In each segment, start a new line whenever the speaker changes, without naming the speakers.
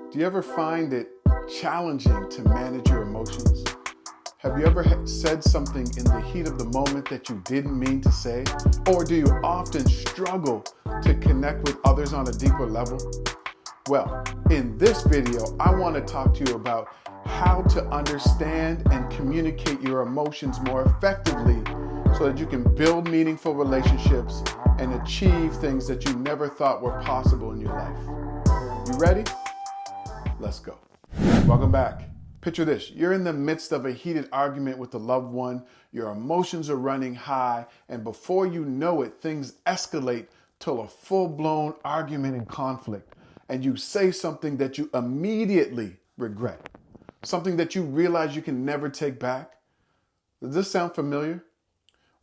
Do you ever find it challenging to manage your emotions? Have you ever said something in the heat of the moment that you didn't mean to say? Or do you often struggle to connect with others on a deeper level? Well, in this video, I want to talk to you about how to understand and communicate your emotions more effectively so that you can build meaningful relationships and achieve things that you never thought were possible in your life. You ready? Let's go. Welcome back. Picture this. You're in the midst of a heated argument with a loved one. Your emotions are running high, and before you know it, things escalate till a full-blown argument and conflict. And you say something that you immediately regret. Something that you realize you can never take back. Does this sound familiar?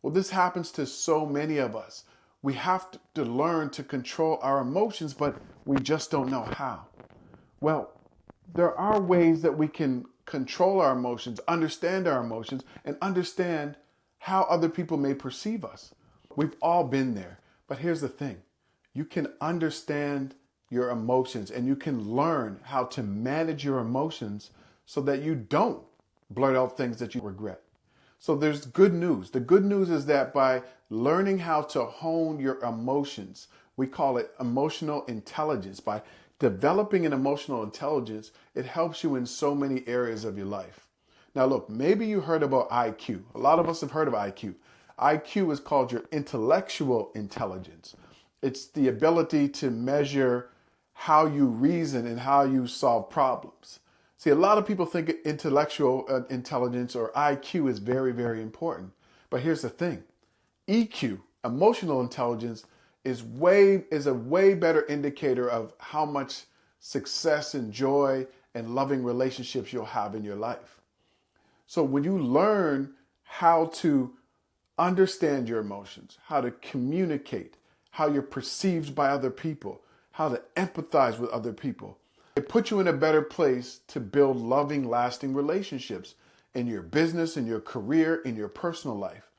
Well, this happens to so many of us. We have to learn to control our emotions, but we just don't know how. Well, there are ways that we can control our emotions, understand our emotions, and understand how other people may perceive us. We've all been there. But here's the thing. You can understand your emotions and you can learn how to manage your emotions so that you don't blurt out things that you regret. So there's good news. The good news is that by learning how to hone your emotions, we call it emotional intelligence. By developing an emotional intelligence, it helps you in so many areas of your life. Now look, maybe you heard about IQ. A lot of us have heard of IQ. IQ is called your intellectual intelligence. It's the ability to measure how you reason and how you solve problems. See, a lot of people think intellectual intelligence or IQ is very, very important. But here's the thing. EQ, emotional intelligence, is a way better indicator of how much success and joy and loving relationships you'll have in your life. So when you learn how to understand your emotions, how to communicate, how you're perceived by other people, how to empathize with other people, it puts you in a better place to build loving, lasting relationships in your business, in your career, in your personal life.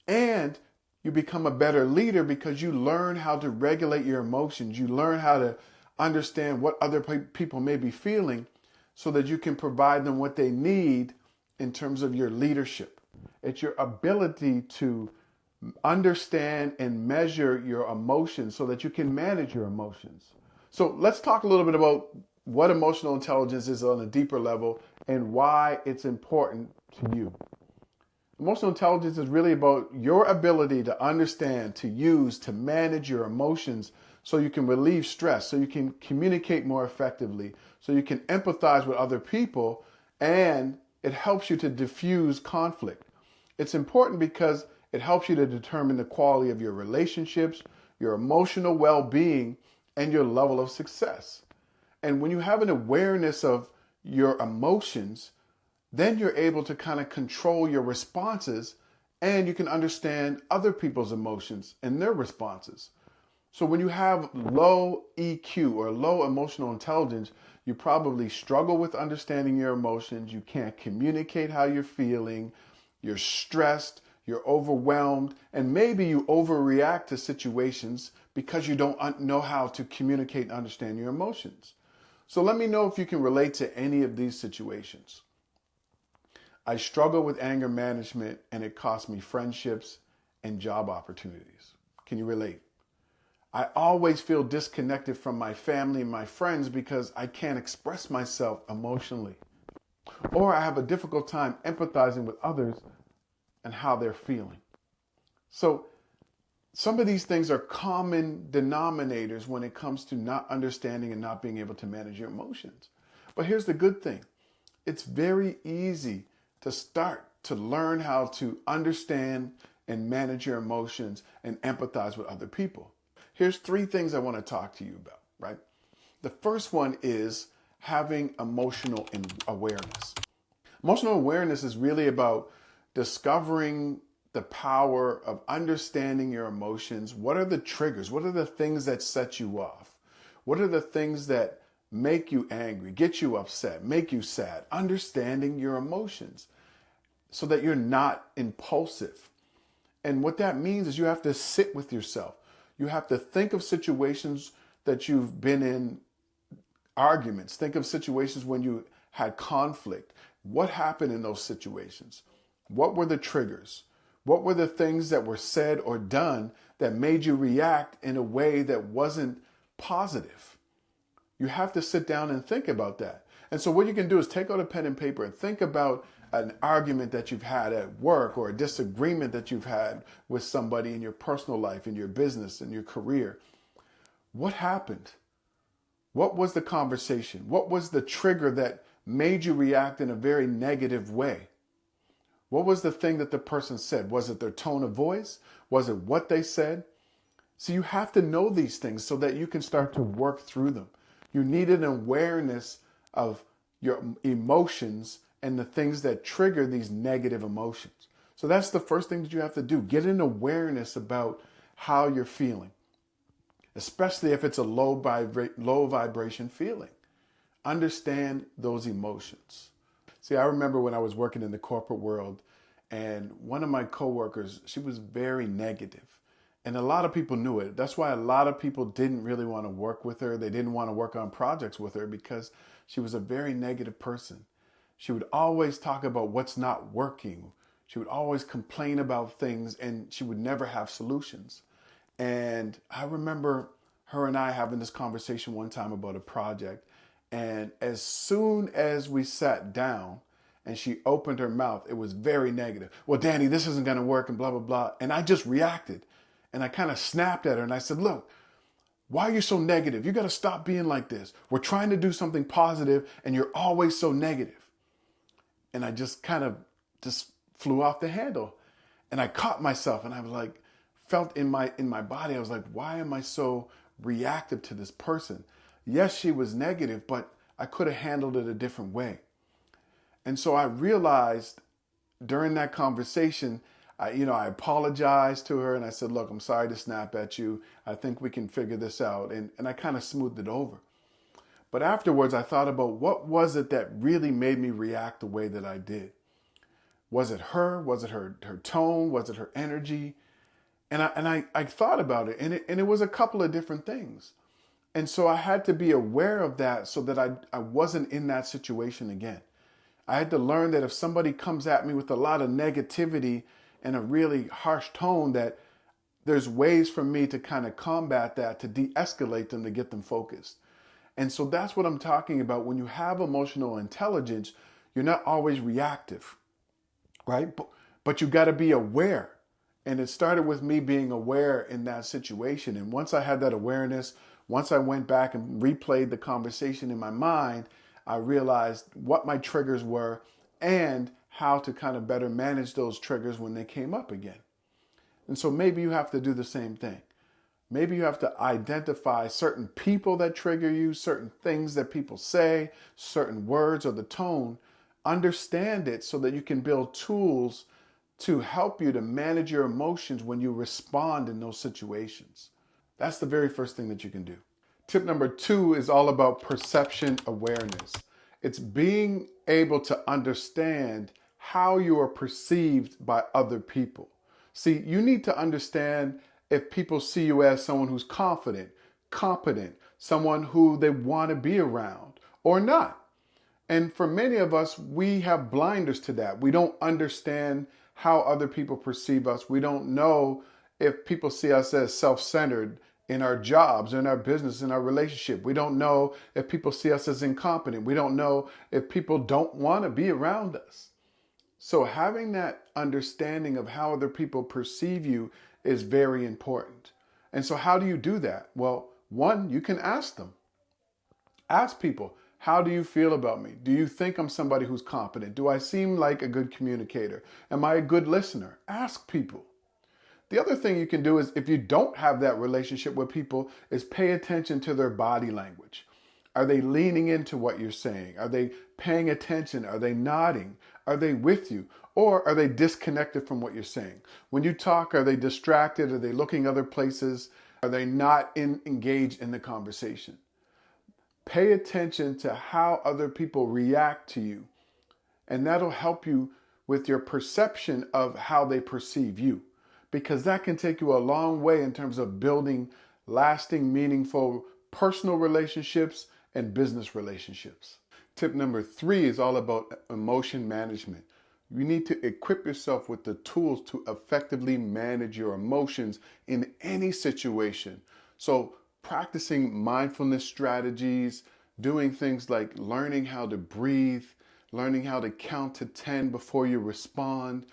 And you become a better leader because you learn how to regulate your emotions. You learn how to understand what other people may be feeling so that you can provide them what they need in terms of your leadership. It's your ability to understand and measure your emotions so that you can manage your emotions. So let's talk a little bit about what emotional intelligence is on a deeper level and why it's important to you. Emotional intelligence is really about your ability to understand, to use, to manage your emotions so you can relieve stress, so you can communicate more effectively, so you can empathize with other people, and it helps you to diffuse conflict. It's important because it helps you to determine the quality of your relationships, your emotional well-being, and your level of success. And when you have an awareness of your emotions, then you're able to kind of control your responses and you can understand other people's emotions and their responses. So when you have low EQ or low emotional intelligence, you probably struggle with understanding your emotions. You can't communicate how you're feeling. You're stressed. You're overwhelmed. And maybe you overreact to situations because you don't know how to communicate and understand your emotions. So let me know if you can relate to any of these situations. I struggle with anger management and it costs me friendships and job opportunities. Can you relate? I always feel disconnected from my family and my friends because I can't express myself emotionally. Or I have a difficult time empathizing with others and how they're feeling. So some of these things are common denominators when it comes to not understanding and not being able to manage your emotions. But here's the good thing. It's very easy to start to learn how to understand and manage your emotions and empathize with other people. Here's 3 things I want to talk to you about, right? The first one is having emotional awareness. Emotional awareness is really about discovering the power of understanding your emotions. What are the triggers? What are the things that set you off? What are the things that make you angry, get you upset, make you sad? Understanding your emotions so that you're not impulsive. And what that means is you have to sit with yourself. You have to think of situations that you've been in arguments. Think of situations when you had conflict. What happened in those situations? What were the triggers? What were the things that were said or done that made you react in a way that wasn't positive? You have to sit down and think about that. And so what you can do is take out a pen and paper and think about an argument that you've had at work or a disagreement that you've had with somebody in your personal life, in your business, in your career. What happened? What was the conversation? What was the trigger that made you react in a very negative way? What was the thing that the person said? Was it their tone of voice? Was it what they said? So you have to know these things so that you can start to work through them. You need an awareness of your emotions and the things that trigger these negative emotions. So that's the first thing that you have to do. Get an awareness about how you're feeling, especially if it's a low vibration feeling. Understand those emotions. See, I remember when I was working in the corporate world, and one of my coworkers, she was very negative. And a lot of people knew it. That's why a lot of people didn't really want to work with her. They didn't want to work on projects with her because she was a very negative person. She would always talk about what's not working. She would always complain about things, and she would never have solutions. And I remember her and I having this conversation one time about a project. And as soon as we sat down and she opened her mouth, it was very negative. Well, Danny, this isn't going to work and blah, blah, blah. And I just reacted. And I kind of snapped at her and I said, look, why are you so negative? You got to stop being like this. We're trying to do something positive and you're always so negative. And I just kind of just flew off the handle. And I caught myself and I was like, felt in my body. I was like, why am I so reactive to this person? Yes, she was negative, but I could have handled it a different way. And so I realized during that conversation, I apologized to her and I said, look, I'm sorry to snap at you. I think we can figure this out. And I kind of smoothed it over. But afterwards, I thought about what was it that really made me react the way that I did? Was it her? Was it her tone? Was it her energy? And I thought about it, and it was a couple of different things. And so I had to be aware of that so that I wasn't in that situation again. I had to learn that if somebody comes at me with a lot of negativity and a really harsh tone, that there's ways for me to kind of combat that, to de-escalate them, to get them focused. And so that's what I'm talking about. When you have emotional intelligence, you're not always reactive, right? But you got to be aware. And it started with me being aware in that situation. And once I had that awareness, once I went back and replayed the conversation in my mind, I realized what my triggers were and how to kind of better manage those triggers when they came up again. And so maybe you have to do the same thing. Maybe you have to identify certain people that trigger you, certain things that people say, certain words or the tone. Understand it so that you can build tools to help you to manage your emotions when you respond in those situations. That's the very first thing that you can do. Tip number 2 is all about perception awareness. It's being able to understand how you are perceived by other people. See, you need to understand if people see you as someone who's confident, competent, someone who they want to be around or not. And for many of us, we have blinders to that. We don't understand how other people perceive us. We don't know if people see us as self-centered in our jobs, in our business, in our relationship. We don't know if people see us as incompetent. We don't know if people don't want to be around us. So having that understanding of how other people perceive you is very important. And so how do you do that? Well, one, you can ask them. Ask people, how do you feel about me? Do you think I'm somebody who's competent? Do I seem like a good communicator? Am I a good listener? Ask people. The other thing you can do is, if you don't have that relationship with people, is pay attention to their body language. Are they leaning into what you're saying? Are they paying attention? Are they nodding? Are they with you? Or are they disconnected from what you're saying? When you talk, are they distracted? Are they looking other places? Are they not engaged in the conversation? Pay attention to how other people react to you. And that'll help you with your perception of how they perceive you. Because that can take you a long way in terms of building lasting, meaningful personal relationships and business relationships. Tip number 3 is all about emotion management. You need to equip yourself with the tools to effectively manage your emotions in any situation. So practicing mindfulness strategies, doing things like learning how to breathe, learning how to count to 10 before you respond.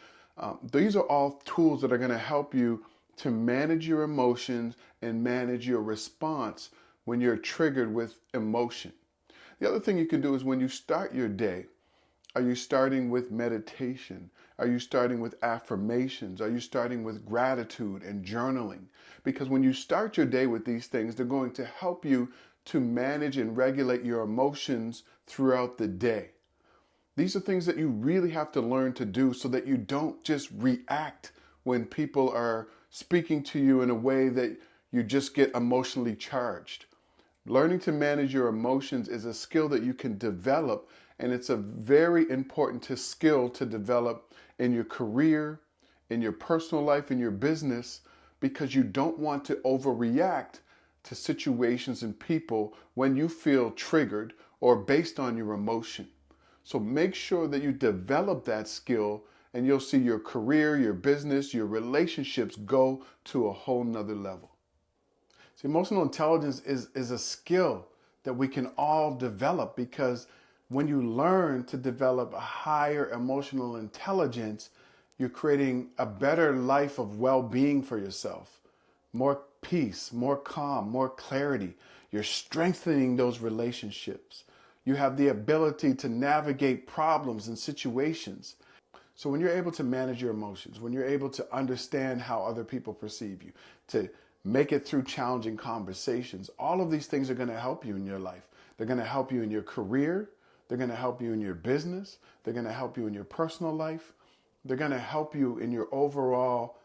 These are all tools that are going to help you to manage your emotions and manage your response when you're triggered with emotion. The other thing you can do is when you start your day, are you starting with meditation? Are you starting with affirmations? Are you starting with gratitude and journaling? Because when you start your day with these things, they're going to help you to manage and regulate your emotions throughout the day. These are things that you really have to learn to do so that you don't just react when people are speaking to you in a way that you just get emotionally charged. Learning to manage your emotions is a skill that you can develop, and it's a very important skill to develop in your career, in your personal life, in your business, because you don't want to overreact to situations and people when you feel triggered or based on your emotion. So make sure that you develop that skill, and you'll see your career, your business, your relationships go to a whole nother level. See, emotional intelligence is a skill that we can all develop, because when you learn to develop a higher emotional intelligence, you're creating a better life of well-being for yourself. More peace, more calm, more clarity. You're strengthening those relationships. You have the ability to navigate problems and situations. So when you're able to manage your emotions, when you're able to understand how other people perceive you, to make it through challenging conversations, all of these things are going to help you in your life. They're going to help you in your career. They're going to help you in your business. They're going to help you in your personal life. They're going to help you in your overall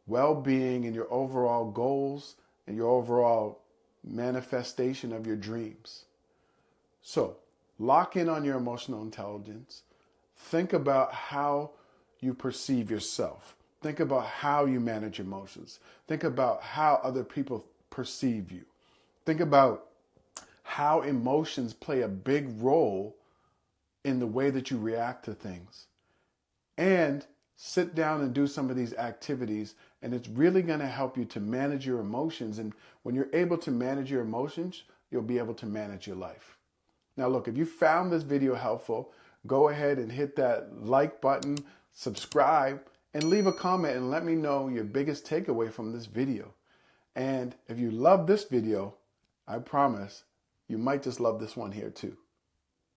well-being and your overall goals and your overall manifestation of your dreams. So lock in on your emotional intelligence. Think about how you perceive yourself. Think about how you manage emotions. Think about how other people perceive you. Think about how emotions play a big role in the way that you react to things. And sit down and do some of these activities, and it's really going to help you to manage your emotions. And when you're able to manage your emotions, you'll be able to manage your life. Now look, if you found this video helpful, go ahead and hit that like button, subscribe, and leave a comment and let me know your biggest takeaway from this video. And if you love this video, I promise you might just love this one here too.